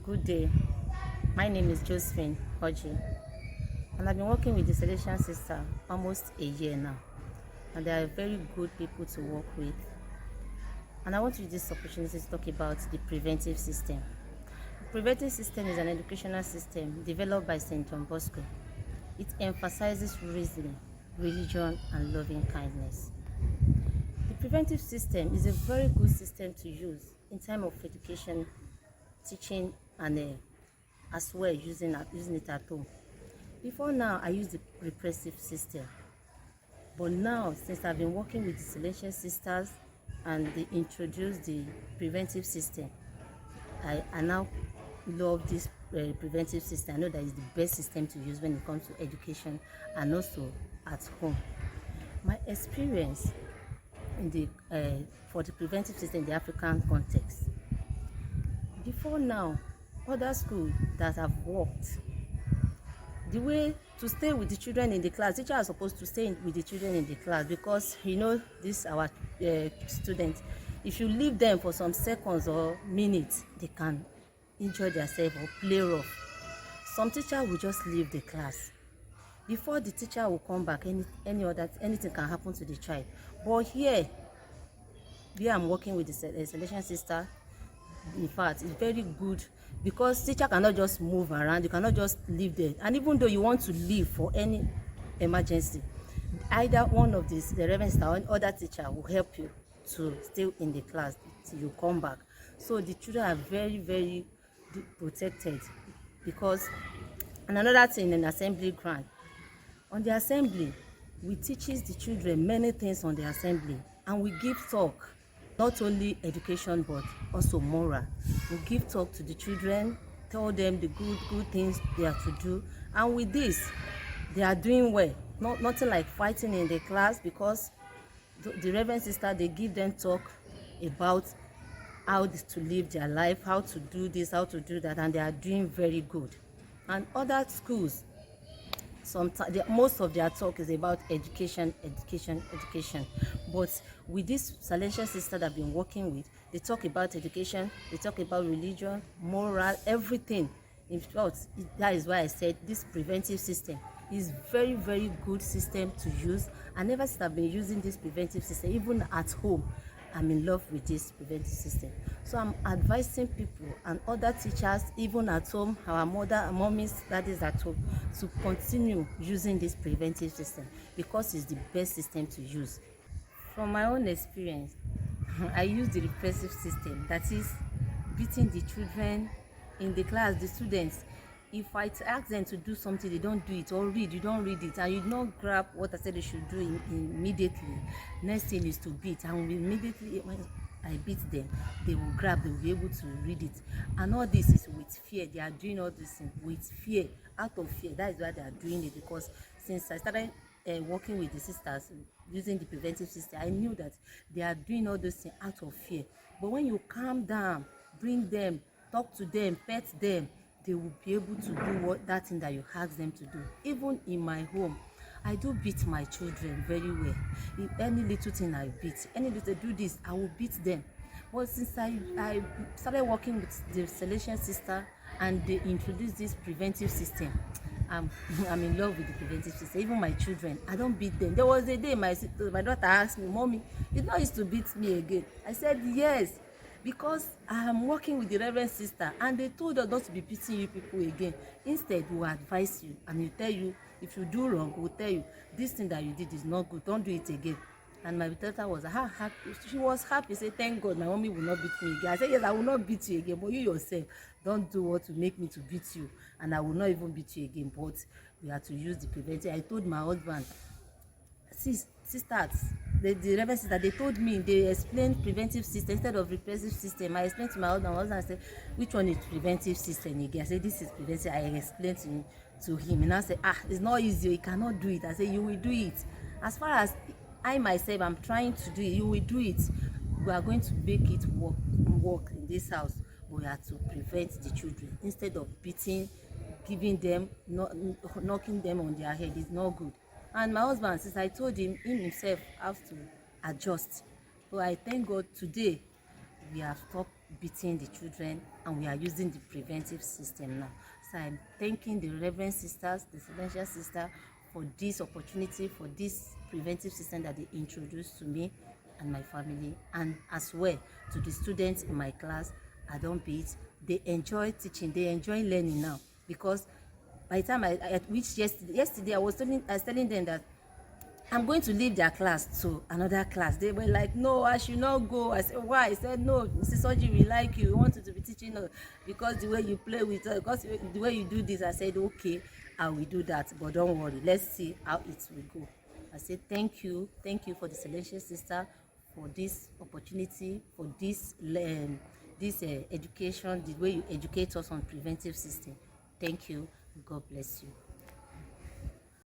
Good day. My name is Josephine Hodgie, and I've been working with the Celestial Sister almost a year now. And they are very good people to work with. And I want to use this opportunity to talk about the preventive system. The preventive system is an educational system developed by St. John Bosco. It emphasizes reasoning, religion, and loving kindness. The preventive system is a very good system to use in time of education, teaching, and as well using it at home. Before now, I used the repressive system, but now since I've been working with the Celestial Sisters and they introduced the preventive system, I now love this preventive system. I know that is the best system to use when it comes to education and also at home. My experience in the for the preventive system in the African context. Before now, other schools that have worked, the way to stay with the children in the class, teachers are supposed to stay with the children in the class, because this our students, if you leave them for some seconds or minutes, they can injure themselves or play rough. Some teacher will just leave the class. Before the teacher will come back, anything can happen to the child. But here I'm working with the Celestial Sister. In fact, it's very good because teacher cannot just move around. You cannot just leave there. And even though you want to leave for any emergency, either one of the Reverend Sister or other teacher will help you to stay in the class till you come back. So the children are very, very protected. Because, and another thing, in assembly ground, on the assembly, we teaches the children many things on the assembly, and we give talk, not only education but also moral. We give talk to the children, tell them the good things they are to do, and with this they are doing well. Nothing like fighting in the class, because the Reverend Sister, they give them talk about how to live their life, how to do this, how to do that, and they are doing very good. And other schools, most of their talk is about education. But with this Celestial Sister that I've been working with, they talk about education, they talk about religion, moral, everything. In short, that is why I said this preventive system is very, very good system to use. And ever since I've been using this preventive system, even at home, I'm in love with this preventive system. So I'm advising people and other teachers, even at home, our mommies, daddies at home, to continue using this preventive system, because it's the best system to use. From my own experience, I use the repressive system, that is beating the children in the class, the students. If I ask them to do something, they don't do it, or you don't read it, and you don't grab what I said they should do immediately. Next thing is to beat, and immediately when I beat them, they will grab, they will be able to read it. And all this is with fear. They are doing all this with fear, out of fear. That is why they are doing it, because since I started working with the sisters using the preventive system, I knew that they are doing all those things out of fear. But when you calm down, bring them, talk to them, pet them, they will be able to do that thing that you ask them to do. Even in my home, I do beat my children very well. If any little thing I beat, any little do this, I will beat them. But since I started working with the Celestial Sister and they introduced this preventive system, I'm in love with the preventive system. Even my children, I don't beat them. There was a day my daughter asked me, "Mommy, you not used to beat me again?" I said yes, because I am working with the Reverend Sister and they told us not to be beating you people again. Instead, we will advise you and we tell you, if you do wrong, we'll tell you this thing that you did is not good, don't do it again. And my daughter was happy. She was happy. Say, "Thank God, my mommy will not beat me again." I said, "Yes, I will not beat you again, but you yourself don't do what to make me to beat you, and I will not even beat you again." But we have to use the preventive. I told my husband, sisters, the Reverend Sister, they told me, they explained preventive system instead of repressive system. I explained to my husband. I said, "Which one is preventive system again?" I said, "This is preventive." I explained to him, and I said, "It's not easy. You cannot do it." I said, "You will do it. As far as I myself am trying to do it, you will do it. We are going to make it work in this house. But we have to prevent the children instead of beating, giving them, knocking them on their head. It's not good." And my husband, since I told him himself has to adjust. So I thank God today we have stopped beating the children, and we are using the preventive system now. So I'm thanking the Reverend Sisters, the Celestial Sister, for this opportunity, for this preventive system that they introduced to me and my family, and as well to the students in my class. I don't beat. They enjoy teaching, they enjoy learning now, because by the time I reached yesterday, I was telling them that I'm going to leave their class to another class. They were like, no, I should not go. I said, why? I said, no, Mrs. Oji, we like you. We want you to be teaching us because the way you play with us, because the way you do this. I said, okay, I will do that. But don't worry. Let's see how it will go. I said, thank you. Thank you for the Celestial Sister, for this opportunity, for this education, the way you educate us on preventive system. Thank you. God bless you.